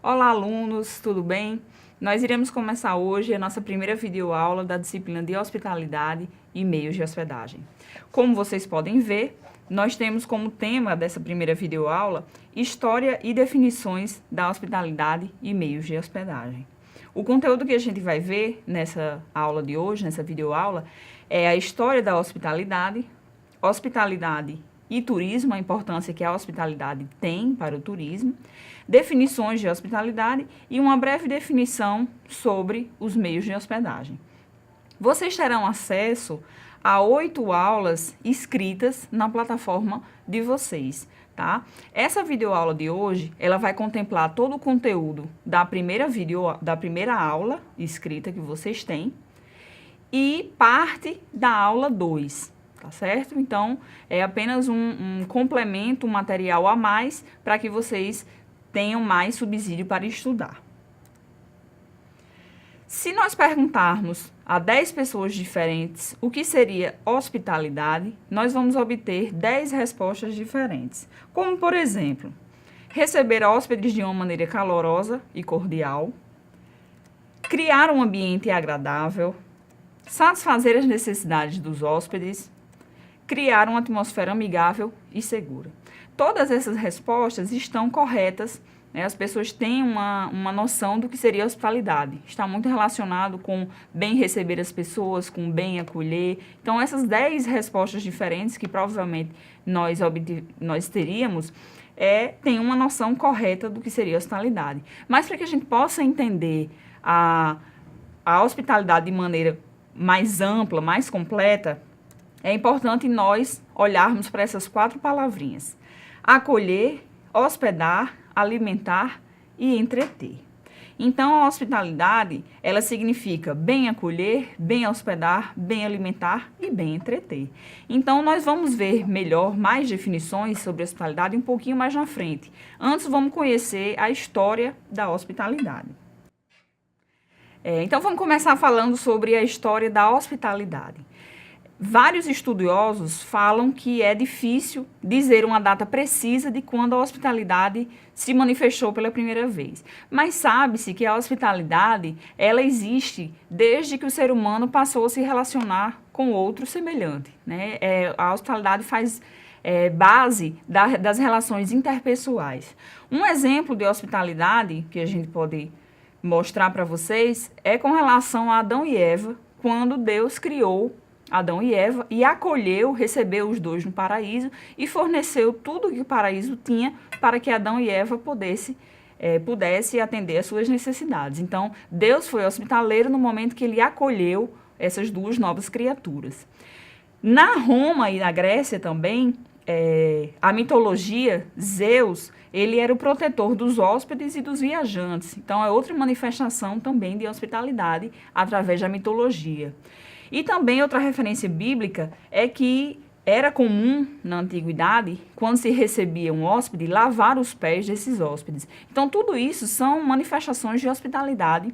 Olá, alunos, tudo bem? Nós iremos começar hoje a nossa primeira videoaula da disciplina de Hospitalidade e Meios de Hospedagem. Como vocês podem ver, nós temos como tema dessa primeira videoaula História e definições da hospitalidade e meios de hospedagem. O conteúdo que a gente vai ver nessa aula de hoje, nessa videoaula, é a história da hospitalidade e turismo, a importância que a hospitalidade tem para o turismo, definições de hospitalidade e uma breve definição sobre os meios de hospedagem. Vocês terão acesso a 8 aulas escritas na plataforma de vocês, tá? Essa videoaula de hoje, ela vai contemplar todo o conteúdo da primeira aula escrita que vocês têm e parte da aula 2. Tá certo? Então, é apenas um complemento, um material a mais para que vocês tenham mais subsídio para estudar. Se nós perguntarmos a 10 pessoas diferentes o que seria hospitalidade, nós vamos obter 10 respostas diferentes. Como, por exemplo, receber hóspedes de uma maneira calorosa e cordial, criar um ambiente agradável, satisfazer as necessidades dos hóspedes, criar uma atmosfera amigável e segura. Todas essas respostas estão corretas, né? As pessoas têm uma noção do que seria hospitalidade. Está muito relacionado com bem receber as pessoas, com bem acolher. Então, essas 10 respostas diferentes que provavelmente nós teríamos, tem uma noção correta do que seria hospitalidade. Mas para que a gente possa entender a hospitalidade de maneira mais ampla, mais completa, é importante nós olharmos para essas 4 palavrinhas: acolher, hospedar, alimentar e entreter. Então, a hospitalidade, ela significa bem acolher, bem hospedar, bem alimentar e bem entreter. Então, nós vamos ver melhor, mais definições sobre hospitalidade um pouquinho mais na frente. Antes, vamos conhecer a história da hospitalidade. Então, vamos começar falando sobre a história da hospitalidade. Vários estudiosos falam que é difícil dizer uma data precisa de quando a hospitalidade se manifestou pela primeira vez. Mas sabe-se que a hospitalidade, ela existe desde que o ser humano passou a se relacionar com outro semelhante, né? A hospitalidade faz base das relações interpessoais. Um exemplo de hospitalidade que a gente pode mostrar para vocês é com relação a Adão e Eva, quando Deus criou Adão e Eva e acolheu, recebeu os dois no paraíso e forneceu tudo que o paraíso tinha para que Adão e Eva pudesse atender às suas necessidades. Então, Deus foi hospitaleiro no momento que ele acolheu essas duas novas criaturas. Na Roma e na Grécia também, a mitologia, Zeus, ele era o protetor dos hóspedes e dos viajantes. Então, é outra manifestação também de hospitalidade através da mitologia. E também outra referência bíblica é que era comum na antiguidade, quando se recebia um hóspede, lavar os pés desses hóspedes. Então, tudo isso são manifestações de hospitalidade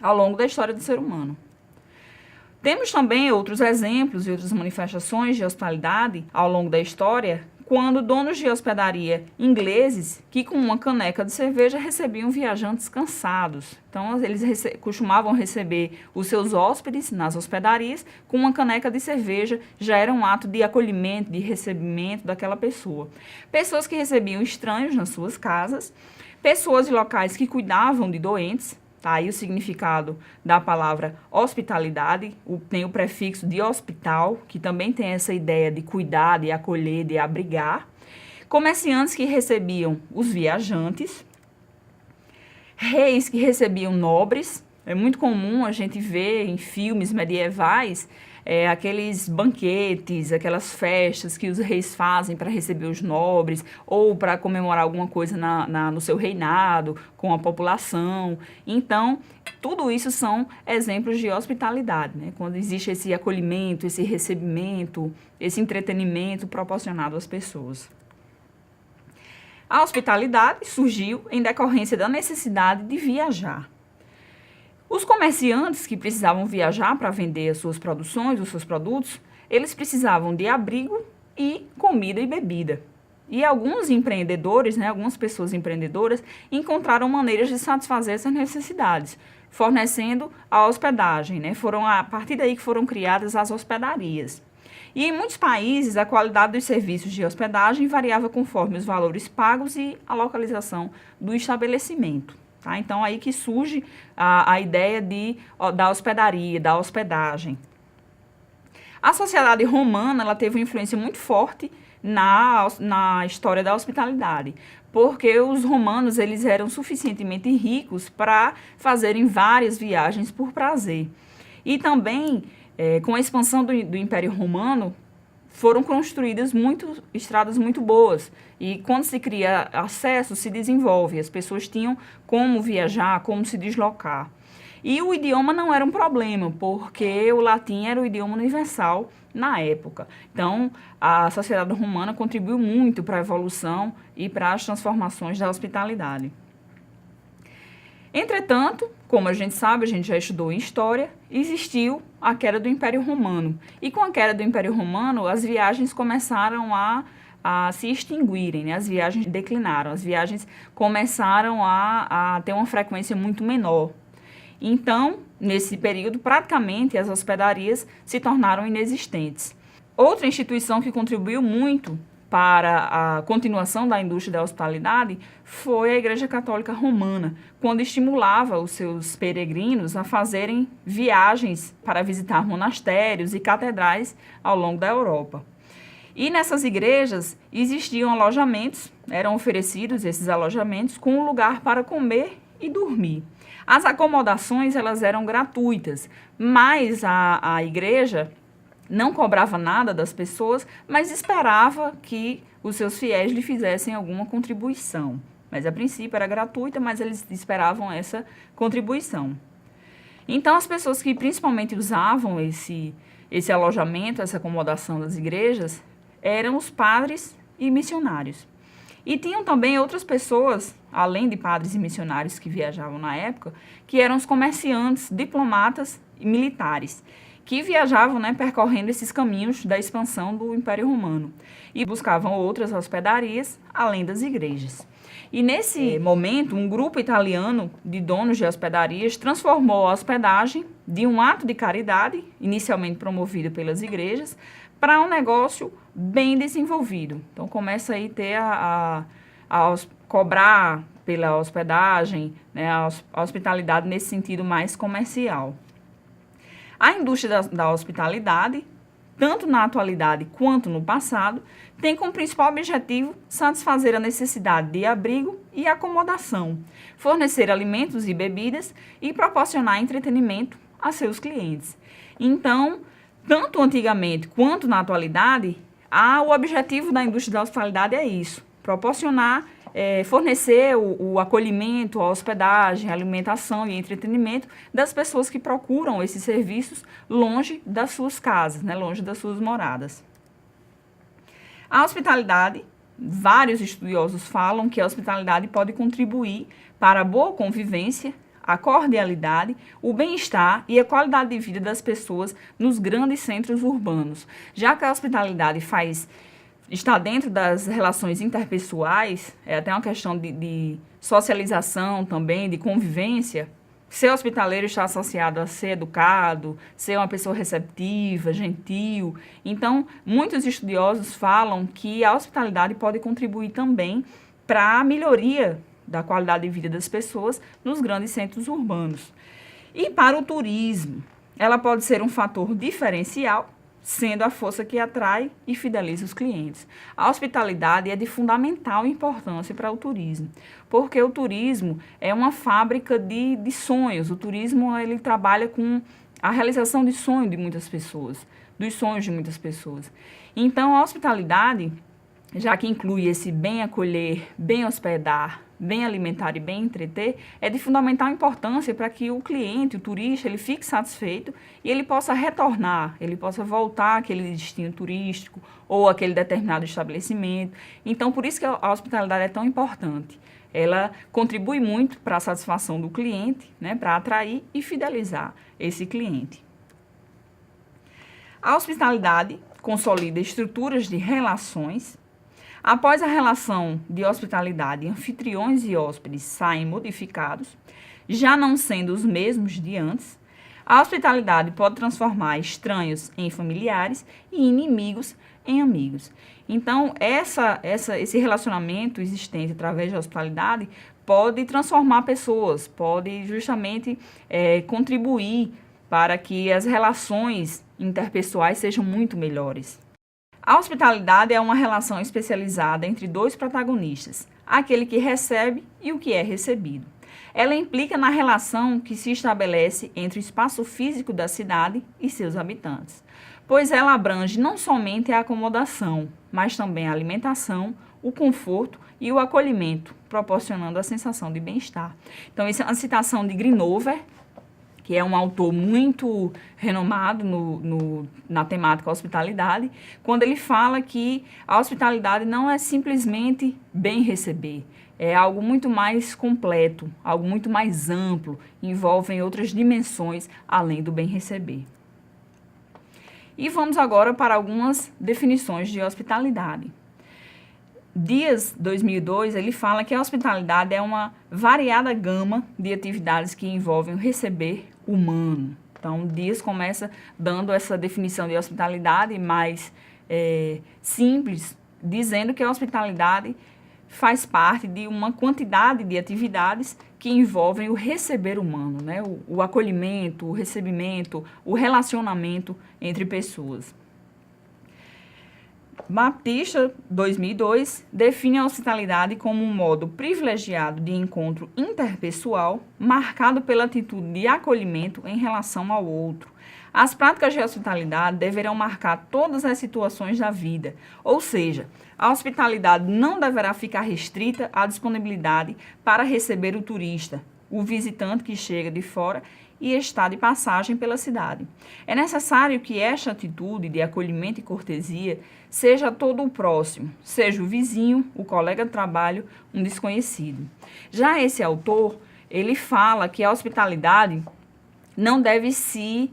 ao longo da história do ser humano. Temos também outros exemplos e outras manifestações de hospitalidade ao longo da história, quando donos de hospedaria ingleses, que com uma caneca de cerveja recebiam viajantes cansados. Então, eles costumavam receber os seus hóspedes nas hospedarias com uma caneca de cerveja, já era um ato de acolhimento, de recebimento daquela pessoa. Pessoas que recebiam estranhos nas suas casas, pessoas de locais que cuidavam de doentes. Tá aí o significado da palavra hospitalidade, tem o prefixo de hospital, que também tem essa ideia de cuidar, de acolher, de abrigar. Comerciantes que recebiam os viajantes, reis que recebiam nobres. É muito comum a gente ver em filmes medievais aqueles banquetes, aquelas festas que os reis fazem para receber os nobres ou para comemorar alguma coisa no seu reinado, com a população. Então, tudo isso são exemplos de hospitalidade, né? Quando existe esse acolhimento, esse recebimento, esse entretenimento proporcionado às pessoas. A hospitalidade surgiu em decorrência da necessidade de viajar. Os comerciantes que precisavam viajar para vender as suas produções, os seus produtos, eles precisavam de abrigo e comida e bebida. E alguns empreendedores, né, algumas pessoas empreendedoras, encontraram maneiras de satisfazer essas necessidades, fornecendo a hospedagem, né? Foram a partir daí que foram criadas as hospedarias. E em muitos países, a qualidade dos serviços de hospedagem variava conforme os valores pagos e a localização do estabelecimento. Tá? Então, aí que surge a ideia da hospedaria, da hospedagem. A sociedade romana ela teve uma influência muito forte na história da hospitalidade, porque os romanos eles eram suficientemente ricos para fazerem várias viagens por prazer. E também, com a expansão do Império Romano, foram construídas estradas muito boas. E quando se cria acesso, se desenvolve. As pessoas tinham como viajar, como se deslocar. E o idioma não era um problema, porque o latim era o idioma universal na época. Então, a sociedade romana contribuiu muito para a evolução e para as transformações da hospitalidade. Entretanto, como a gente sabe, a gente já estudou em história, existiu a queda do Império Romano. E com a queda do Império Romano, as viagens começaram a se extinguirem, né? As viagens declinaram, as viagens começaram a ter uma frequência muito menor. Então, nesse período, praticamente as hospedarias se tornaram inexistentes. Outra instituição que contribuiu muito para a continuação da indústria da hospitalidade foi a Igreja Católica Romana, quando estimulava os seus peregrinos a fazerem viagens para visitar monastérios e catedrais ao longo da Europa. E nessas igrejas existiam alojamentos, eram oferecidos esses alojamentos com um lugar para comer e dormir. As acomodações elas eram gratuitas, mas a igreja não cobrava nada das pessoas, mas esperava que os seus fiéis lhe fizessem alguma contribuição. Mas a princípio era gratuita, mas eles esperavam essa contribuição. Então as pessoas que principalmente usavam esse alojamento, essa acomodação das igrejas, eram os padres e missionários. E tinham também outras pessoas, além de padres e missionários que viajavam na época, que eram os comerciantes, diplomatas e militares, que viajavam, né, percorrendo esses caminhos da expansão do Império Romano e buscavam outras hospedarias, além das igrejas. E nesse momento, um grupo italiano de donos de hospedarias transformou a hospedagem de um ato de caridade, inicialmente promovido pelas igrejas, para um negócio bem desenvolvido. Então, começa aí a ter cobrar pela hospedagem, né, a hospitalidade nesse sentido mais comercial. A indústria da hospitalidade, tanto na atualidade quanto no passado, tem como principal objetivo satisfazer a necessidade de abrigo e acomodação, fornecer alimentos e bebidas e proporcionar entretenimento a seus clientes. Então, tanto antigamente quanto na atualidade, o objetivo da indústria da hospitalidade é isso, proporcionar, fornecer o acolhimento, a hospedagem, a alimentação e entretenimento das pessoas que procuram esses serviços longe das suas casas, né, longe das suas moradas. A hospitalidade, vários estudiosos falam que a hospitalidade pode contribuir para a boa convivência, a cordialidade, o bem-estar e a qualidade de vida das pessoas nos grandes centros urbanos. Já que a hospitalidade está dentro das relações interpessoais, é até uma questão de socialização também, de convivência. Ser hospitaleiro está associado a ser educado, ser uma pessoa receptiva, gentil. Então, muitos estudiosos falam que a hospitalidade pode contribuir também para a melhoria da qualidade de vida das pessoas nos grandes centros urbanos. E para o turismo, ela pode ser um fator diferencial, sendo a força que atrai e fideliza os clientes. A hospitalidade é de fundamental importância para o turismo, porque o turismo é uma fábrica de sonhos. O turismo ele trabalha com a realização de sonhos de muitas pessoas, dos sonhos de muitas pessoas. Então, a hospitalidade, já que inclui esse bem acolher, bem hospedar, bem alimentar e bem entreter, é de fundamental importância para que o cliente, o turista, ele fique satisfeito e ele possa retornar, ele possa voltar àquele destino turístico ou àquele determinado estabelecimento. Então, por isso que a hospitalidade é tão importante. Ela contribui muito para a satisfação do cliente, né, para atrair e fidelizar esse cliente. A hospitalidade consolida estruturas de relações. Após a relação de hospitalidade, anfitriões e hóspedes saem modificados, já não sendo os mesmos de antes, a hospitalidade pode transformar estranhos em familiares e inimigos em amigos. Então, esse relacionamento existente através da hospitalidade pode transformar pessoas, pode justamente contribuir para que as relações interpessoais sejam muito melhores. A hospitalidade é uma relação especializada entre dois protagonistas, aquele que recebe e o que é recebido. Ela implica na relação que se estabelece entre o espaço físico da cidade e seus habitantes, pois ela abrange não somente a acomodação, mas também a alimentação, o conforto e o acolhimento, proporcionando a sensação de bem-estar. Então, essa é uma citação de Grinover, que é um autor muito renomado na temática hospitalidade, quando ele fala que a hospitalidade não é simplesmente bem receber, é algo muito mais completo, algo muito mais amplo, envolve outras dimensões além do bem receber. E vamos agora para algumas definições de hospitalidade. Dias, 2002, ele fala que a hospitalidade é uma variada gama de atividades que envolvem o receber humano. Então, Dias começa dando essa definição de hospitalidade mais simples, dizendo que a hospitalidade faz parte de uma quantidade de atividades que envolvem o receber humano, né? O acolhimento, o recebimento, o relacionamento entre pessoas. Baptista, 2002, define a hospitalidade como um modo privilegiado de encontro interpessoal, marcado pela atitude de acolhimento em relação ao outro. As práticas de hospitalidade deverão marcar todas as situações da vida, ou seja, a hospitalidade não deverá ficar restrita à disponibilidade para receber o turista, o visitante que chega de fora e está de passagem pela cidade. É necessário que esta atitude de acolhimento e cortesia seja todo o próximo, seja o vizinho, o colega de trabalho, um desconhecido. Já esse autor, ele fala que a hospitalidade não deve se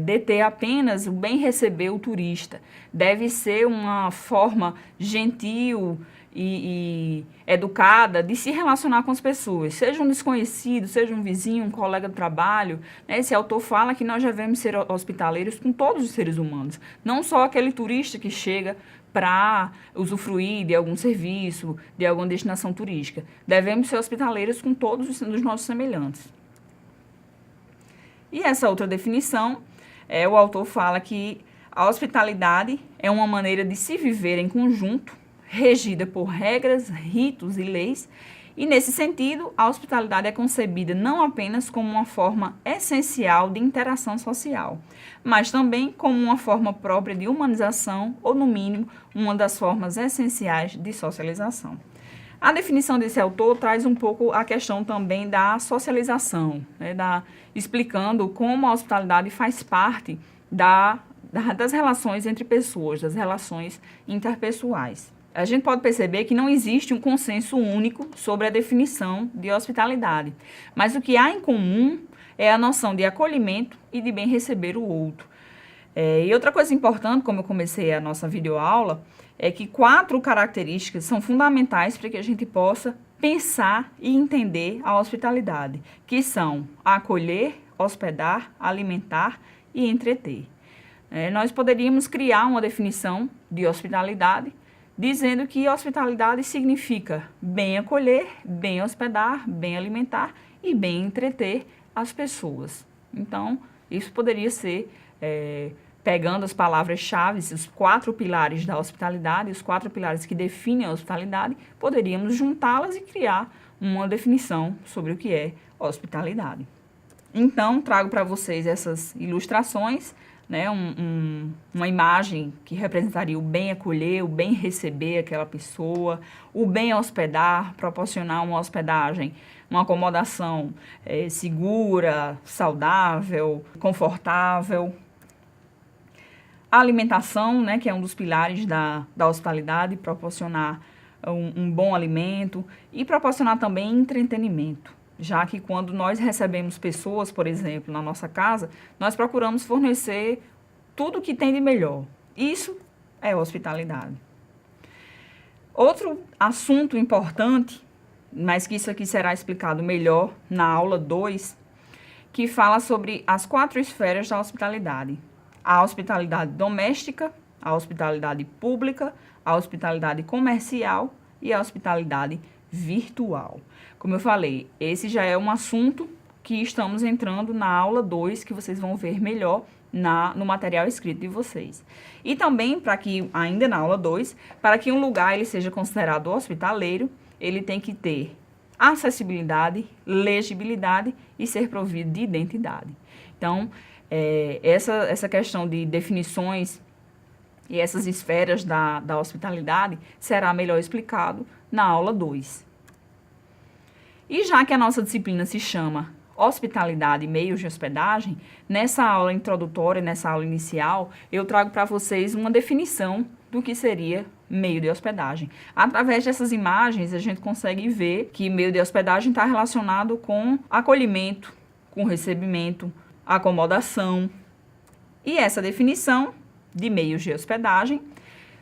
deter apenas o bem receber o turista, deve ser uma forma gentil e educada de se relacionar com as pessoas, seja um desconhecido, seja um vizinho, um colega de trabalho, né? Esse autor fala que nós devemos ser hospitaleiros com todos os seres humanos, não só aquele turista que chega para usufruir de algum serviço, de alguma destinação turística. Devemos ser hospitaleiros com todos os nossos semelhantes. E essa outra definição, o autor fala que a hospitalidade é uma maneira de se viver em conjunto, regida por regras, ritos e leis, e nesse sentido, a hospitalidade é concebida não apenas como uma forma essencial de interação social, mas também como uma forma própria de humanização ou, no mínimo, uma das formas essenciais de socialização. A definição desse autor traz um pouco a questão também da socialização, né, explicando como a hospitalidade faz parte das relações entre pessoas, das relações interpessoais. A gente pode perceber que não existe um consenso único sobre a definição de hospitalidade, mas o que há em comum é a noção de acolhimento e de bem receber o outro. E outra coisa importante, como eu comecei a nossa videoaula, é que 4 características são fundamentais para que a gente possa pensar e entender a hospitalidade, que são acolher, hospedar, alimentar e entreter. Nós poderíamos criar uma definição de hospitalidade dizendo que hospitalidade significa bem acolher, bem hospedar, bem alimentar e bem entreter as pessoas. Então, isso poderia ser, pegando as palavras-chave, os 4 pilares da hospitalidade, os 4 pilares que definem a hospitalidade, poderíamos juntá-las e criar uma definição sobre o que é hospitalidade. Então, trago para vocês essas ilustrações, né, uma imagem que representaria o bem acolher, o bem receber aquela pessoa, o bem hospedar, proporcionar uma hospedagem, uma acomodação segura, saudável, confortável. A alimentação, né, que é um dos pilares da hospitalidade, proporcionar um bom alimento e proporcionar também entretenimento. Já que quando nós recebemos pessoas, por exemplo, na nossa casa, nós procuramos fornecer tudo o que tem de melhor. Isso é hospitalidade. Outro assunto importante, mas que isso aqui será explicado melhor na aula 2, que fala sobre as 4 esferas da hospitalidade. A hospitalidade doméstica, a hospitalidade pública, a hospitalidade comercial e a hospitalidade virtual. Como eu falei, esse já é um assunto que estamos entrando na aula 2, que vocês vão ver melhor no material escrito de vocês. E também, para que, ainda na aula 2, para que um lugar ele seja considerado hospitaleiro, ele tem que ter acessibilidade, legibilidade e ser provido de identidade. Então, essa questão de definições e essas esferas da hospitalidade será melhor explicado na aula 2. E já que a nossa disciplina se chama Hospitalidade e Meios de Hospedagem, nessa aula introdutória, nessa aula inicial, eu trago para vocês uma definição do que seria meio de hospedagem. Através dessas imagens, a gente consegue ver que meio de hospedagem está relacionado com acolhimento, com recebimento, acomodação. E essa definição de meios de hospedagem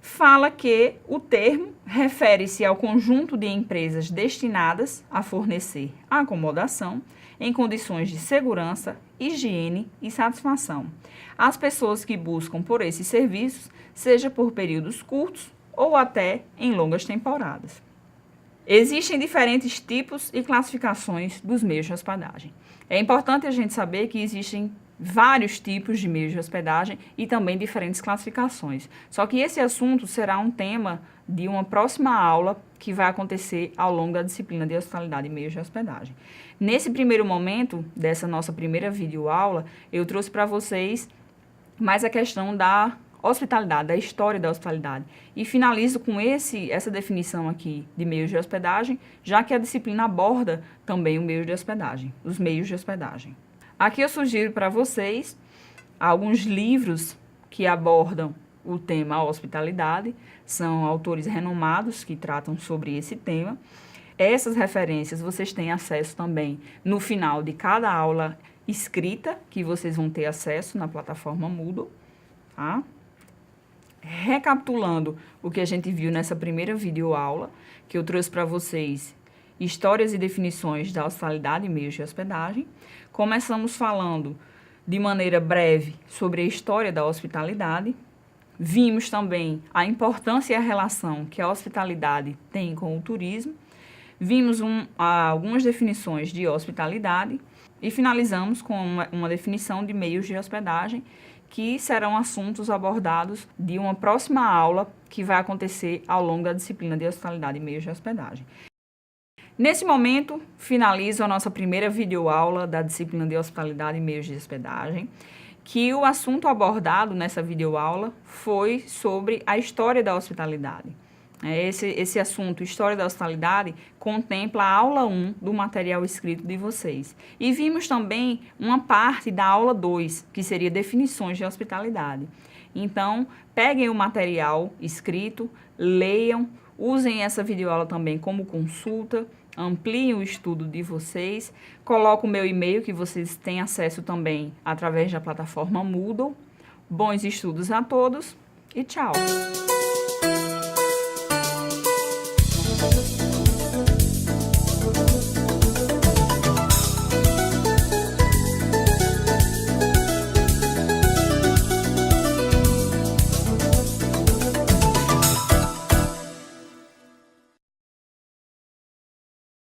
fala que o termo refere-se ao conjunto de empresas destinadas a fornecer acomodação em condições de segurança, higiene e satisfação às pessoas que buscam por esses serviços, seja por períodos curtos ou até em longas temporadas. Existem diferentes tipos e classificações dos meios de hospedagem. É importante a gente saber que existem vários tipos de meios de hospedagem e também diferentes classificações. Só que esse assunto será um tema de uma próxima aula que vai acontecer ao longo da disciplina de hospitalidade e meios de hospedagem. Nesse primeiro momento, dessa nossa primeira videoaula, eu trouxe para vocês mais a questão da hospitalidade, da história da hospitalidade. E finalizo com essa definição aqui de meios de hospedagem, já que a disciplina aborda também o meio de hospedagem, os meios de hospedagem. Aqui eu sugiro para vocês alguns livros que abordam o tema hospitalidade, são autores renomados que tratam sobre esse tema. Essas referências vocês têm acesso também no final de cada aula escrita, que vocês vão ter acesso na plataforma Moodle, tá? Recapitulando o que a gente viu nessa primeira videoaula, que eu trouxe para vocês histórias e definições da hospitalidade e meios de hospedagem. Começamos falando de maneira breve sobre a história da hospitalidade. Vimos também a importância e a relação que a hospitalidade tem com o turismo. Vimos algumas definições de hospitalidade e finalizamos com uma definição de meios de hospedagem, que serão assuntos abordados de uma próxima aula que vai acontecer ao longo da disciplina de hospitalidade e meios de hospedagem. Nesse momento, finalizo a nossa primeira videoaula da disciplina de hospitalidade e meios de hospedagem, que o assunto abordado nessa videoaula foi sobre a história da hospitalidade. Esse assunto, História da Hospitalidade, contempla a aula 1 do material escrito de vocês. E vimos também uma parte da aula 2, que seria definições de hospitalidade. Então, peguem o material escrito, leiam, usem essa videoaula também como consulta, ampliem o estudo de vocês, coloco o meu e-mail que vocês têm acesso também através da plataforma Moodle. Bons estudos a todos e tchau!